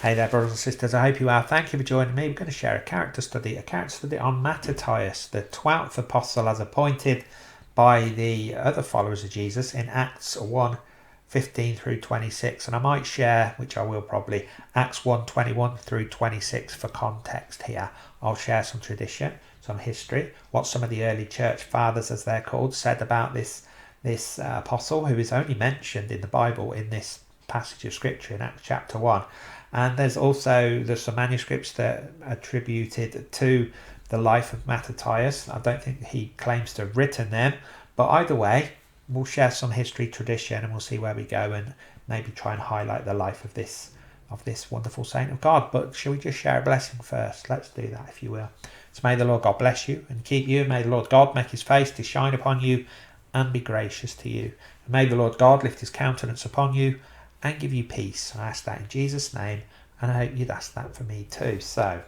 Hey there, brothers and sisters. I hope you are. Thank you for joining me. We're going to share a character study on Matthias, the 12th apostle as appointed by the other followers of Jesus in Acts 1:15 through 26. And I might share, which I will probably, Acts 1:21 through 26 for context here. I'll share some tradition, some history, what some of the early church fathers, as they're called, said about this apostle who is only mentioned in the Bible in this passage of scripture in Acts chapter 1. And there's some manuscripts that are attributed to the life of Matthias. I don't think he claims to have written them, but either way, we'll share some history, tradition, and we'll see where we go, and maybe try and highlight the life of this wonderful saint of God. But shall we just share a blessing first? Let's do that, if you will. So may the Lord God bless you and keep you. May the Lord God make his face to shine upon you and be gracious to you. And may the Lord God lift his countenance upon you and give you peace. I ask that in Jesus' name, and I hope you'd ask that for me too. So,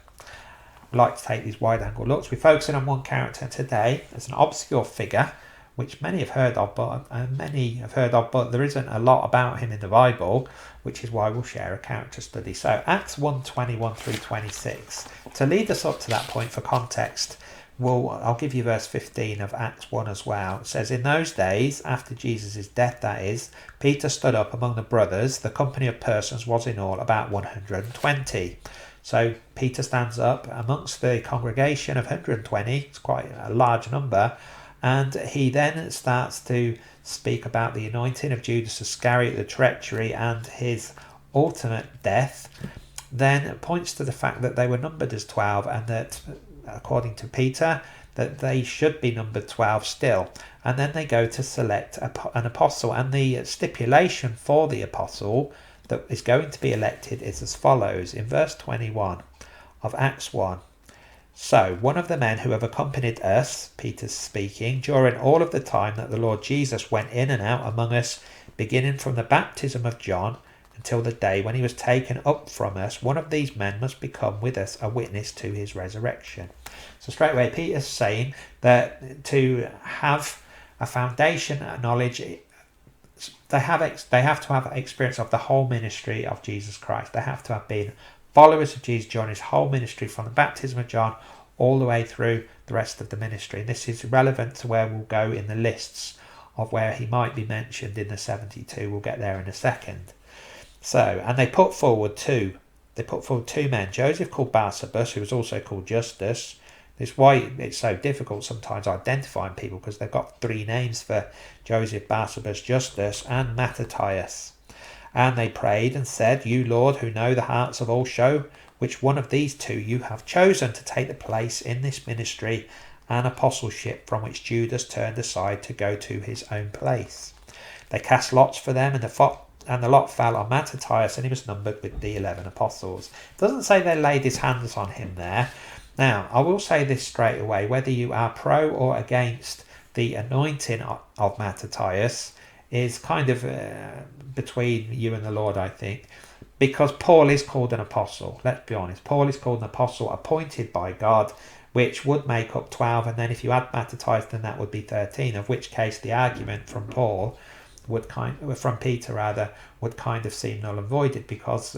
I'd like to take these wide-angle looks. We're focusing on one character today as an obscure figure, which many have heard of, but there isn't a lot about him in the Bible, which is why we'll share a character study. So, Acts 1:21 through 26. To lead us up to that point for context, I'll give you verse 15 of Acts 1 as well. It says, "In those days, after Jesus' death that is, Peter stood up among the brothers. The company of persons was in all about 120. So Peter stands up amongst the congregation of 120. It's quite a large number. And he then starts to speak about the anointing of Judas Iscariot, the treachery, and his ultimate death. Then it points to the fact that they were numbered as 12, and that according to Peter, that they should be numbered 12 still. And then they go to select an apostle, and the stipulation for the apostle that is going to be elected is as follows in verse 21 of Acts 1. "So one of the men who have accompanied us," Peter's speaking, "during all of the time that the Lord Jesus went in and out among us, beginning from the baptism of John until the day when he was taken up from us, one of these men must become with us a witness to his resurrection." So straight away, Peter's saying that to have a foundation knowledge, they have to have experience of the whole ministry of Jesus Christ. They have to have been followers of Jesus during his whole ministry, from the baptism of John all the way through the rest of the ministry. And this is relevant to where we'll go in the lists of where he might be mentioned in the 72. We'll get there in a second. So, and they put forward two men, Joseph called Barsabas, who was also called Justus. This is why it's so difficult sometimes identifying people, because they've got three names for Joseph, Barsabas, Justus, and Matthias. And they prayed and said, "You, Lord, who know the hearts of all, show which one of these two you have chosen to take the place in this ministry and apostleship from which Judas turned aside to go to his own place." They cast lots for them, and the lot fell on Matthias, and he was numbered with the 11 apostles. It doesn't say they laid his hands on him there. Now, I will say this straight away, whether you are pro or against the anointing of Matthias is kind of between you and the Lord, I think, because Paul is called an apostle. Let's be honest. Paul is called an apostle appointed by God, which would make up 12, and then if you add Matthias, then that would be 13, of which case the argument from Paul from Peter would kind of seem null and voided, because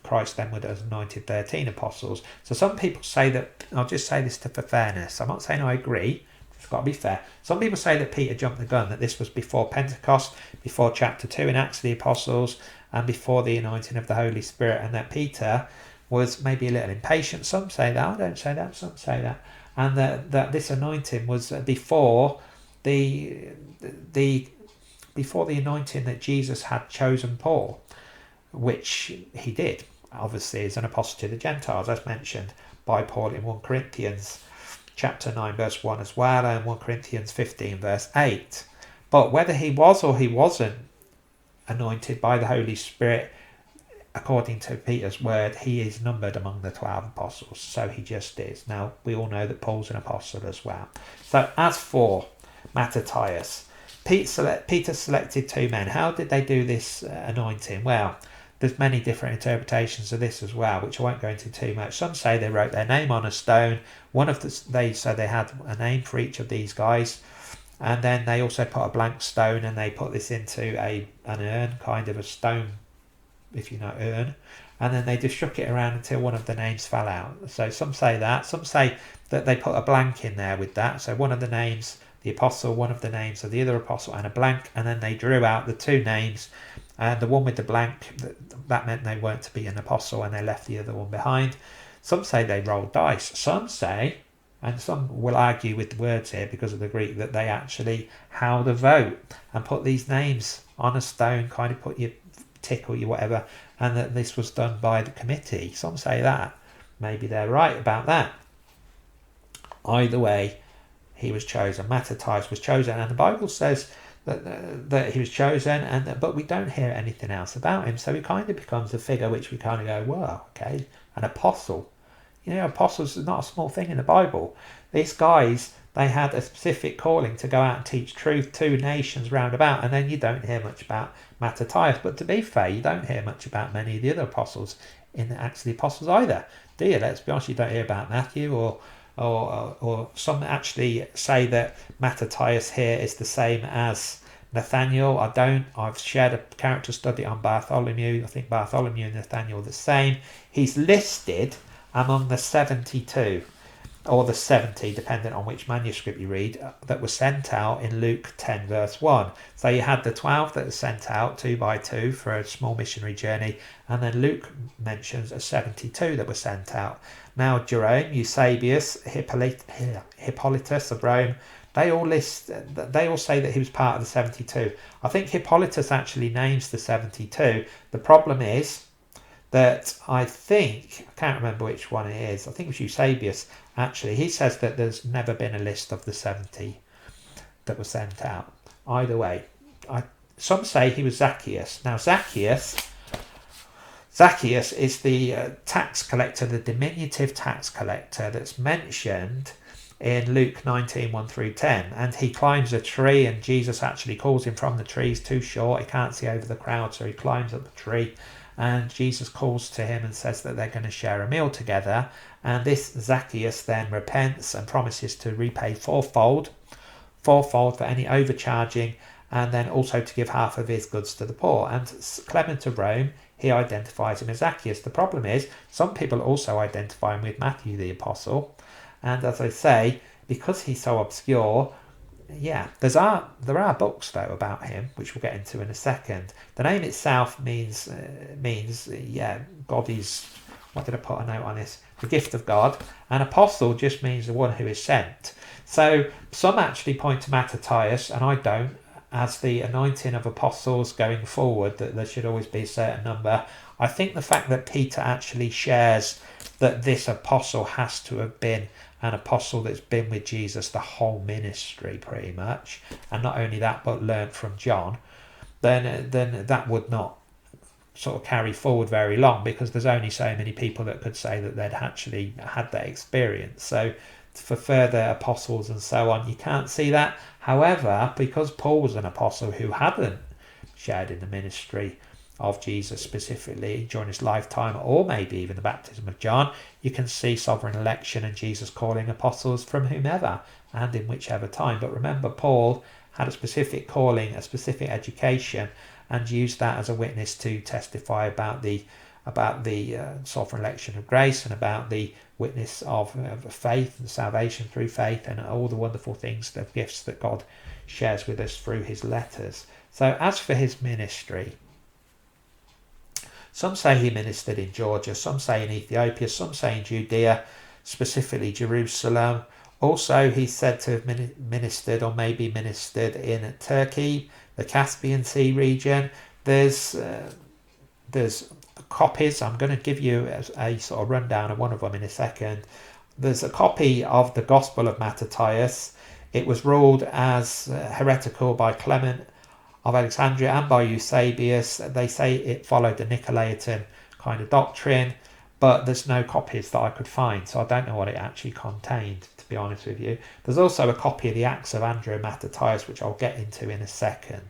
Christ then would have anointed 13 apostles. So some people say that, I'll just say this for fairness, I'm not saying I agree, it's got to be fair. Some people say that Peter jumped the gun, that this was before Pentecost, before chapter 2 in Acts of the Apostles, and before the anointing of the Holy Spirit, and that Peter was maybe a little impatient. Some say that, I don't say that, some say that. And that this anointing was before the anointing that Jesus had chosen Paul, which he did, obviously, as an apostle to the Gentiles, as mentioned by Paul in 1 Corinthians chapter 9 verse 1 as well, and 1 Corinthians 15 verse 8. But whether he was or he wasn't anointed by the Holy Spirit, according to Peter's word, he is numbered among the 12 apostles, so he just is. Now, we all know that Paul's an apostle as well. So, as for Matthias, Peter selected two men. How did they do this anointing? Well, there's many different interpretations of this as well, which I won't go into too much. Some say they wrote their name on a stone. They had a name for each of these guys, and then they also put a blank stone, and they put this into an urn, kind of a stone if you know urn, and then they just shook it around until one of the names fell out. So some say that, some say that they put a blank in there with that. So one of the names, the apostle, one of the names of the other apostle, and a blank, and then they drew out the two names, and the one with the blank, that meant they weren't to be an apostle, and they left the other one behind. Some say they rolled dice. Some say, and some will argue with the words here because of the Greek, that they actually held a vote and put these names on a stone, kind of put your tick or your whatever, and that this was done by the committee. Some say that. Maybe they're right about that. Either way, he was chosen. Matthias was chosen, and the Bible says that he was chosen, but we don't hear anything else about him. So he kind of becomes a figure which we kind of go, well, okay, an apostle. Apostles is not a small thing in the Bible. These guys, they had a specific calling to go out and teach truth to nations round about, and then you don't hear much about Matthias. But to be fair, you don't hear much about many of the other apostles in the Acts of the Apostles either, do you? Let's be honest, you don't hear about Matthew, or some actually say that Matthias here is the same as Nathaniel. I don't. I've shared a character study on Bartholomew. I think Bartholomew and Nathaniel are the same. He's listed among the 72, or the 70, depending on which manuscript you read, that were sent out in Luke 10 verse 1. So you had the 12 that were sent out 2 by 2 for a small missionary journey, and then Luke mentions a 72 that were sent out. Now Jerome, Eusebius, Hippolytus of Rome, they all say that he was part of the 72. I think Hippolytus actually names the 72. The problem is that I can't remember which one it is, I think it was Eusebius actually, he says that there's never been a list of the 70 that were sent out. Either way, some say he was Zacchaeus. Now Zacchaeus is the tax collector, the diminutive tax collector that's mentioned in Luke 19, 1 through 10. And he climbs a tree, and Jesus actually calls him from the tree. He's too short, he can't see over the crowd, so he climbs up the tree. And Jesus calls to him and says that they're going to share a meal together. And this Zacchaeus then repents and promises to repay fourfold for any overcharging, and then also to give half of his goods to the poor. And Clement of Rome, he identifies him as Zacchaeus. The problem is, some people also identify him with Matthew the Apostle. And as I say, because he's so obscure, yeah, there are books though about him, which we'll get into in a second. The name itself means God is, what did I put a note on this? The gift of God. And apostle just means the one who is sent. So some actually point to Matthias, and I don't, as the anointing of apostles going forward, that there should always be a certain number. I think the fact that Peter actually shares that this apostle has to have been an apostle that's been with Jesus the whole ministry pretty much, and not only that but learnt from John, then that would not sort of carry forward very long, because there's only so many people that could say that they'd actually had that experience. So for further apostles and so on, you can't see that. However, because Paul was an apostle who hadn't shared in the ministry of Jesus specifically during his lifetime, or maybe even the baptism of John, you can see sovereign election and Jesus calling apostles from whomever and in whichever time. But remember, Paul had a specific calling, a specific education, and used that as a witness to testify about the sovereign election of grace, and about the witness of faith and salvation through faith, and all the wonderful things, the gifts that God shares with us through his letters. So as for his ministry, some say he ministered in Georgia, some say in Ethiopia, some say in Judea, specifically Jerusalem. Also, he's said to have ministered, or maybe ministered, in Turkey, the Caspian Sea region. There's copies. I'm going to give you a sort of rundown of one of them in a second. There's a copy of the Gospel of Matthias. It was ruled as heretical by Clement of Alexandria and by Eusebius. They say it followed the Nicolaitan kind of doctrine, but there's no copies that I could find, so I don't know what it actually contained, to be honest with you. There's also a copy of the Acts of Andrew and Matthias, which I'll get into in a second.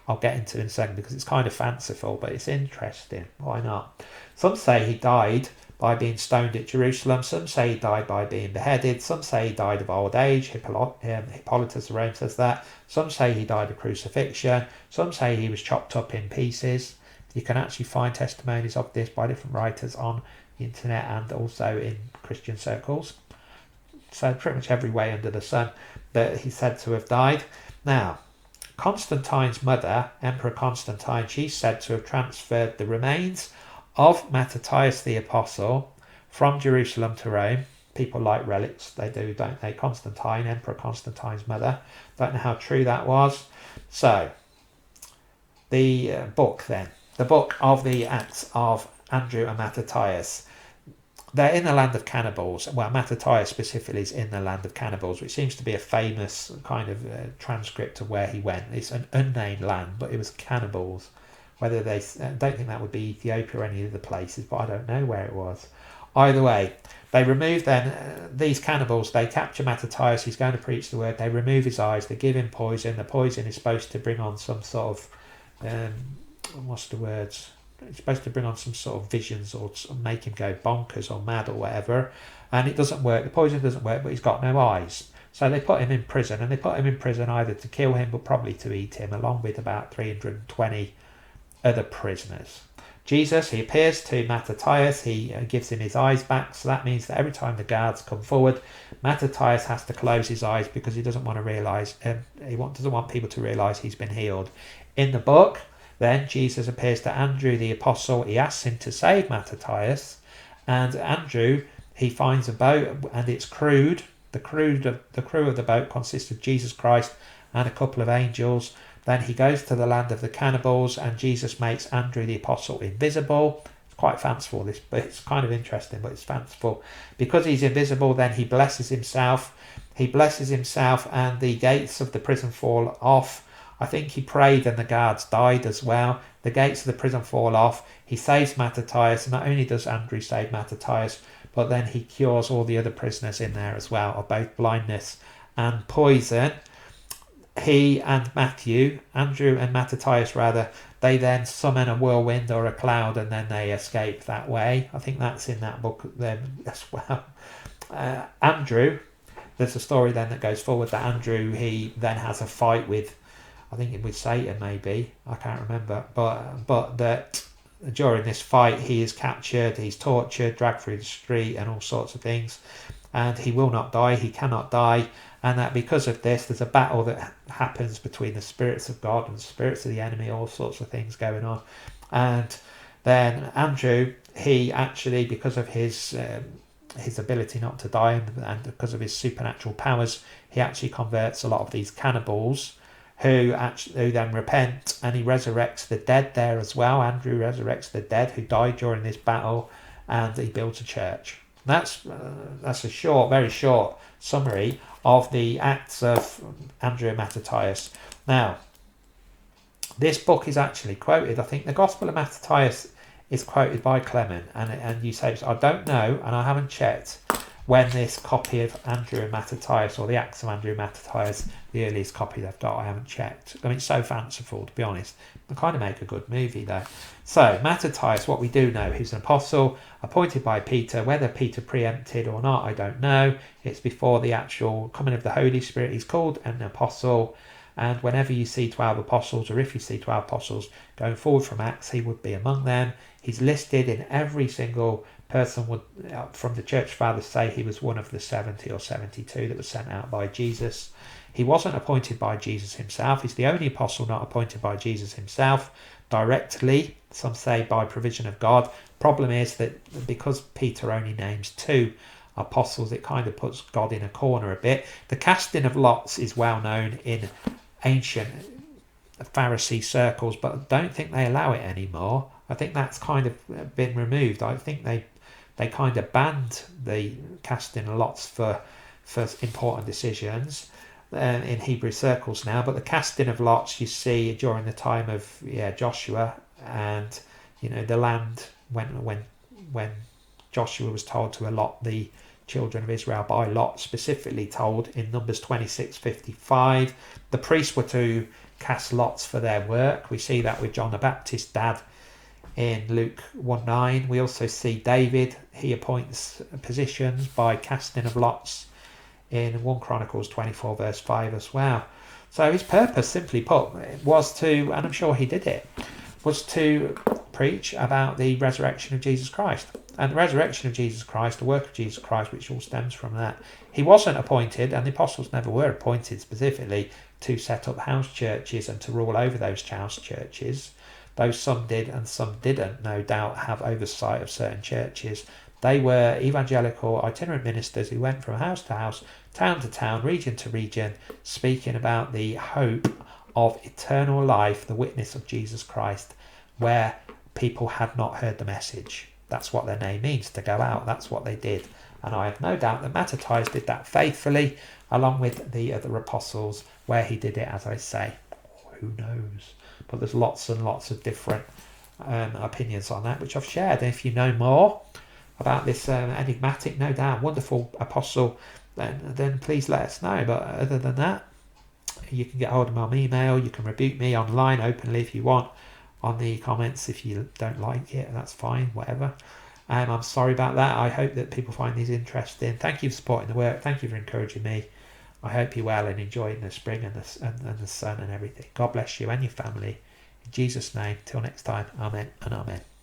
Because it's kind of fanciful, but it's interesting. Why not? Some say he died by being stoned at Jerusalem. Some say he died by being beheaded. Some say he died of old age. Hippolytus of Rome says that. Some say he died of crucifixion. Some say he was chopped up in pieces. You can actually find testimonies of this by different writers on the internet and also in Christian circles. So pretty much every way under the sun that he's said to have died. Now, Constantine's mother, Emperor Constantine, she's said to have transferred the remains of Matthias the Apostle from Jerusalem to Rome. People like relics, they do, don't they? Constantine, Emperor Constantine's mother. Don't know how true that was. So, the book then. The book of the Acts of Andrew and Matthias. They're in the land of cannibals. Well, Matthias specifically is in the land of cannibals, which seems to be a famous kind of transcript of where he went. It's an unnamed land, but it was cannibals. Whether they, I don't think that would be Ethiopia or any other places, but I don't know where it was. Either way, they remove then these cannibals. They capture Matthias. He's going to preach the word. They remove his eyes. They give him poison. The poison is supposed to bring on some sort of what's the words? It's supposed to bring on some sort of visions or make him go bonkers or mad or whatever, and it doesn't work. The poison doesn't work, but he's got no eyes. So they put him in prison, and they put him in prison either to kill him, but probably to eat him, along with about 320 other prisoners. Jesus, he appears to Matthias, he gives him his eyes back, so that means that every time the guards come forward, Matthias has to close his eyes because he doesn't want to realise, doesn't want people to realise he's been healed. In the book, then Jesus appears to Andrew the Apostle. He asks him to save Matthias, and Andrew, he finds a boat and it's crewed. The crew of the boat consists of Jesus Christ and a couple of angels. Then he goes to the land of the cannibals, and Jesus makes Andrew the Apostle invisible. It's quite fanciful, this, but it's kind of interesting, but it's fanciful. Because he's invisible, then he blesses himself. He blesses himself, and the gates of the prison fall off. I think he prayed and the guards died as well. The gates of the prison fall off. He saves Matthias. Not only does Andrew save Matthias, but then he cures all the other prisoners in there as well, of both blindness and poison. He and Andrew and Matthias rather, they then summon a whirlwind or a cloud, and then they escape that way. I think that's in that book then as well. Andrew, there's a story then that goes forward that Andrew, he then has a fight with, I think with Satan maybe, I can't remember, but that during this fight he is captured, he's tortured, dragged through the street and all sorts of things, and he will not die, he cannot die, and that because of this there's a battle that happens between the spirits of God and the spirits of the enemy, all sorts of things going on. And then Andrew, he actually, because of his ability not to die and because of his supernatural powers, he actually converts a lot of these cannibals who then repent, and he resurrects the dead there as well. Andrew resurrects the dead who died during this battle, and he builds a church. That's a short, very short summary of the Acts of Andrew and Matthias. Now, this book is actually quoted. I think the Gospel of Matthias is quoted by Clement, and you say, I don't know, and I haven't checked when this copy of Andrew and Matthias, or the Acts of Andrew and Matthias, the earliest copy they've got, I haven't checked. I mean, it's so fanciful, to be honest. They kind of make a good movie, though. So, Matthias, what we do know, he's an apostle, appointed by Peter. Whether Peter preempted or not, I don't know. It's before the actual coming of the Holy Spirit. He's called an apostle, and whenever you see 12 apostles, or if you see 12 apostles going forward from Acts, he would be among them. He's listed in every single person would, from the church fathers, say he was one of the 70 or 72 that was sent out by Jesus. He wasn't appointed by Jesus himself. He's the only apostle not appointed by Jesus himself directly. Some say by provision of God. Problem is that because Peter only names 2 apostles, it kind of puts God in a corner a bit. The casting of lots is well known in ancient Pharisee circles, but I don't think they allow it anymore. I think that's kind of been removed. I think they kind of banned the casting of lots for important decisions in Hebrew circles now. But the casting of lots you see during the time of Joshua, and the land when Joshua was told to allot the children of Israel by lot, specifically told in Numbers 26:55, the priests were to cast lots for their work. We see that with John the Baptist's dad in Luke 1:9. We also see David, he appoints positions by casting of lots in 1 Chronicles 24 verse 5 as well. So his purpose, simply put, was to, and I'm sure he did it, was to preach about the resurrection of Jesus Christ. And the resurrection of Jesus Christ, the work of Jesus Christ, which all stems from that. He wasn't appointed, and the apostles never were appointed specifically to set up house churches and to rule over those house churches. Though some did and some didn't, no doubt, have oversight of certain churches. They were evangelical itinerant ministers who went from house to house, town to town, region to region, speaking about the hope of eternal life, the witness of Jesus Christ, where people had not heard the message. That's what their name means, to go out. That's what they did. And I have no doubt that Matthias did that faithfully, along with the other apostles, where he did it, as I say. Who knows? But there's lots and lots of different opinions on that, which I've shared. And if you know more about this enigmatic, no doubt, wonderful apostle, then please let us know. But other than that, you can get hold of me on email. You can rebuke me online openly if you want on the comments. If you don't like it, that's fine, whatever. I'm sorry about that. I hope that people find these interesting. Thank you for supporting the work. Thank you for encouraging me. I hope you're well and enjoying the spring and the sun and everything. God bless you and your family. In Jesus' name, till next time, amen and amen.